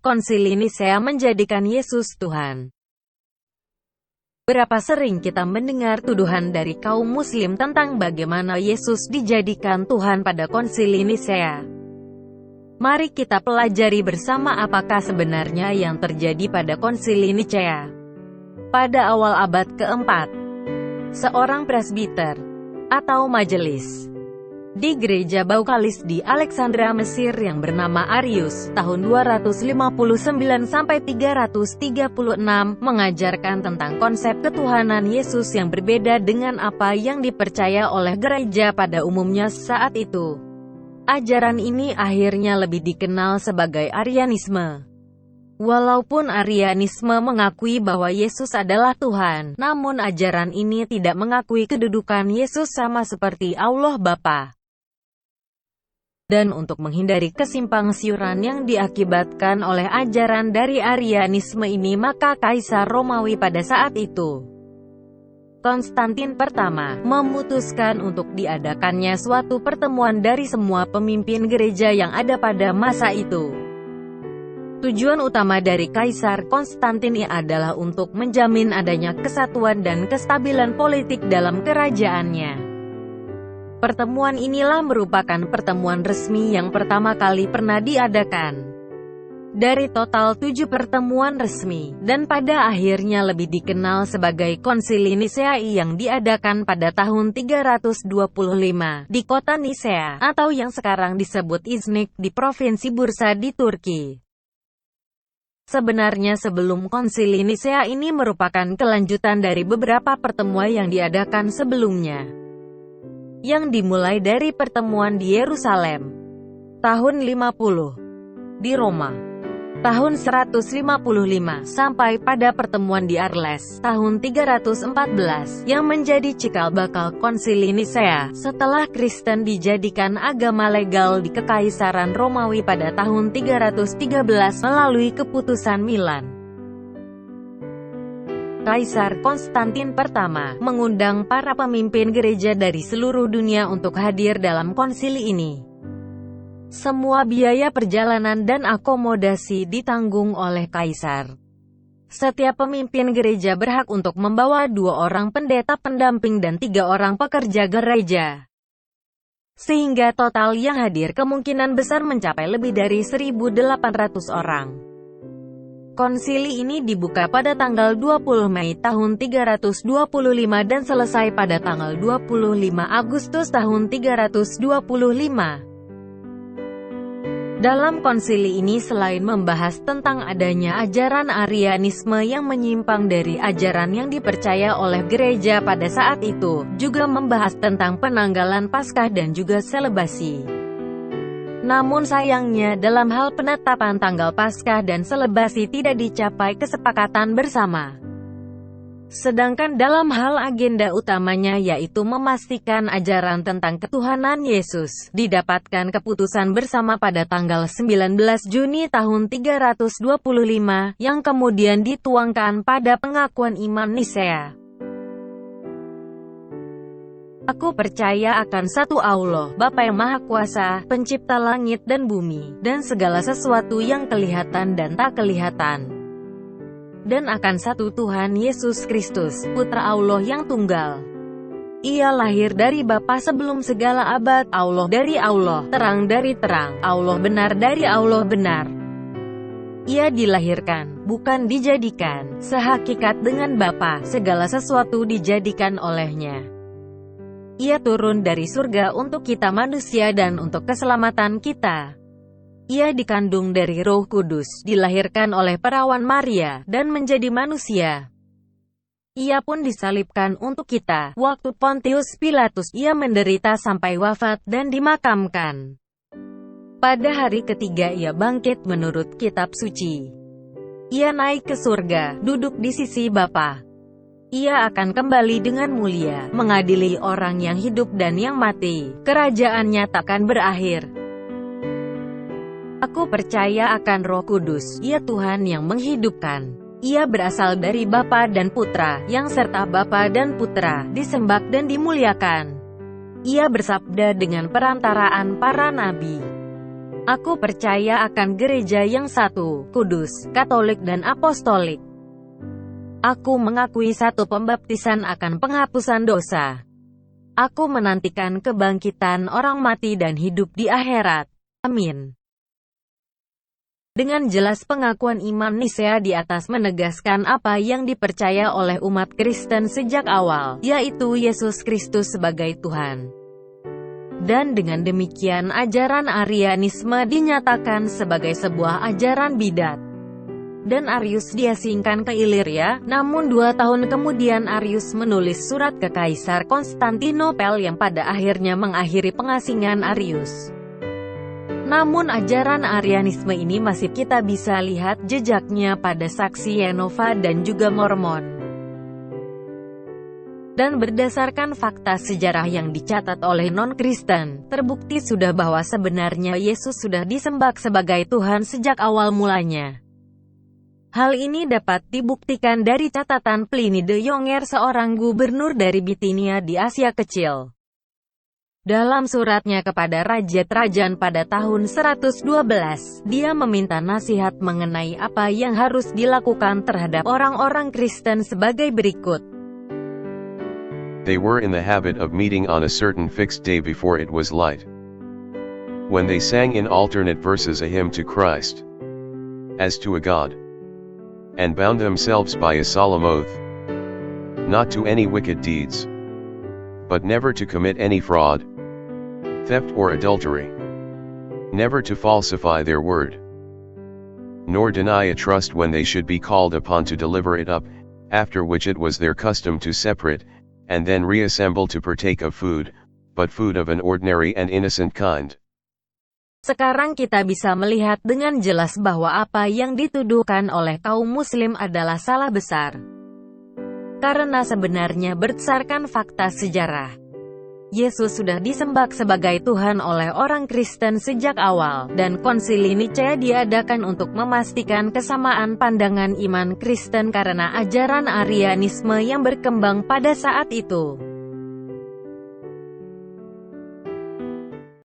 Konsili Nisea menjadikan Yesus Tuhan. Berapa sering kita mendengar tuduhan dari kaum muslim tentang bagaimana Yesus dijadikan Tuhan pada Konsili Nisea? Mari kita pelajari bersama apakah sebenarnya yang terjadi pada Konsili Nisea. Pada awal abad keempat, seorang presbiter atau majelis di gereja Baukalis di Alexandria, Mesir yang bernama Arius, tahun 259–336, mengajarkan tentang konsep ketuhanan Yesus yang berbeda dengan apa yang dipercaya oleh gereja pada umumnya saat itu. Ajaran ini akhirnya lebih dikenal sebagai Arianisme. Walaupun Arianisme mengakui bahwa Yesus adalah Tuhan, namun ajaran ini tidak mengakui kedudukan Yesus sama seperti Allah Bapa. Dan untuk menghindari kesimpang siuran yang diakibatkan oleh ajaran dari Arianisme ini, maka Kaisar Romawi pada saat itu, Konstantin pertama, memutuskan untuk diadakannya suatu pertemuan dari semua pemimpin gereja yang ada pada masa itu. Tujuan utama dari Kaisar Konstantin adalah untuk menjamin adanya kesatuan dan kestabilan politik dalam kerajaannya. Pertemuan inilah merupakan pertemuan resmi yang pertama kali pernah diadakan dari total 7 pertemuan resmi, dan pada akhirnya lebih dikenal sebagai Konsili Nisea yang diadakan pada tahun 325 di kota Nisea, atau yang sekarang disebut Iznik di provinsi Bursa di Turki. Sebenarnya sebelum Konsili Nisea ini merupakan kelanjutan dari beberapa pertemuan yang diadakan sebelumnya, yang dimulai dari pertemuan di Yerusalem tahun 50, di Roma tahun 155, sampai pada pertemuan di Arles tahun 314, yang menjadi cikal bakal Konsili Nisea, setelah Kristen dijadikan agama legal di Kekaisaran Romawi pada tahun 313 melalui keputusan Milan. Kaisar Konstantin pertama mengundang para pemimpin gereja dari seluruh dunia untuk hadir dalam konsili ini. Semua biaya perjalanan dan akomodasi ditanggung oleh Kaisar. Setiap pemimpin gereja berhak untuk membawa 2 orang pendeta pendamping dan 3 orang pekerja gereja. Sehingga total yang hadir kemungkinan besar mencapai lebih dari 1.800 orang. Konsili ini dibuka pada tanggal 20 Mei tahun 325 dan selesai pada tanggal 25 Agustus tahun 325. Dalam konsili ini selain membahas tentang adanya ajaran Arianisme yang menyimpang dari ajaran yang dipercaya oleh gereja pada saat itu, juga membahas tentang penanggalan Paskah dan juga selebasi. Namun sayangnya dalam hal penetapan tanggal Paskah dan selebasi tidak dicapai kesepakatan bersama. Sedangkan dalam hal agenda utamanya yaitu memastikan ajaran tentang ketuhanan Yesus, didapatkan keputusan bersama pada tanggal 19 Juni tahun 325, yang kemudian dituangkan pada pengakuan iman Nisea. Aku percaya akan satu Allah, Bapa yang Maha Kuasa, pencipta langit dan bumi, dan segala sesuatu yang kelihatan dan tak kelihatan. Dan akan satu Tuhan Yesus Kristus, Putra Allah yang tunggal. Ia lahir dari Bapa sebelum segala abad, Allah dari Allah, terang dari terang, Allah benar dari Allah benar. Ia dilahirkan, bukan dijadikan, sehakikat dengan Bapa, segala sesuatu dijadikan olehnya. Ia turun dari surga untuk kita manusia dan untuk keselamatan kita. Ia dikandung dari Roh Kudus, dilahirkan oleh perawan Maria, dan menjadi manusia. Ia pun disalibkan untuk kita. Waktu Pontius Pilatus, ia menderita sampai wafat dan dimakamkan. Pada hari ketiga ia bangkit menurut kitab suci. Ia naik ke surga, duduk di sisi Bapa. Ia akan kembali dengan mulia, mengadili orang yang hidup dan yang mati. Kerajaannya takkan berakhir. Aku percaya akan Roh Kudus, Ia Tuhan yang menghidupkan. Ia berasal dari Bapa dan Putra, yang serta Bapa dan Putra disembah dan dimuliakan. Ia bersabda dengan perantaraan para nabi. Aku percaya akan gereja yang satu, kudus, katolik dan apostolik. Aku mengakui satu pembaptisan akan penghapusan dosa. Aku menantikan kebangkitan orang mati dan hidup di akhirat. Amin. Dengan jelas pengakuan iman Nisea di atas menegaskan apa yang dipercaya oleh umat Kristen sejak awal, yaitu Yesus Kristus sebagai Tuhan. Dan dengan demikian ajaran Arianisme dinyatakan sebagai sebuah ajaran bidat. Dan Arius diasingkan ke Iliria, namun 2 tahun kemudian Arius menulis surat ke Kaisar Konstantinopel yang pada akhirnya mengakhiri pengasingan Arius. Namun ajaran Arianisme ini masih kita bisa lihat jejaknya pada saksi Yehova dan juga Mormon. Dan berdasarkan fakta sejarah yang dicatat oleh non-Kristen, terbukti sudah bahwa sebenarnya Yesus sudah disembah sebagai Tuhan sejak awal mulanya. Hal ini dapat dibuktikan dari catatan Pliny the Younger, seorang gubernur dari Bitinia di Asia Kecil. Dalam suratnya kepada Raja Trajan pada tahun 112, dia meminta nasihat mengenai apa yang harus dilakukan terhadap orang-orang Kristen sebagai berikut. They were in the habit of meeting on a certain fixed day before it was light, when they sang in alternate verses a hymn to Christ, as to a God, and bound themselves by a solemn oath, not to any wicked deeds, but never to commit any fraud, theft or adultery, never to falsify their word, nor deny a trust when they should be called upon to deliver it up, after which it was their custom to separate, and then reassemble to partake of food, but food of an ordinary and innocent kind. Sekarang kita bisa melihat dengan jelas bahwa apa yang dituduhkan oleh kaum muslim adalah salah besar. Karena sebenarnya berdasarkan fakta sejarah, Yesus sudah disembah sebagai Tuhan oleh orang Kristen sejak awal, dan konsili Nicea diadakan untuk memastikan kesamaan pandangan iman Kristen karena ajaran Arianisme yang berkembang pada saat itu.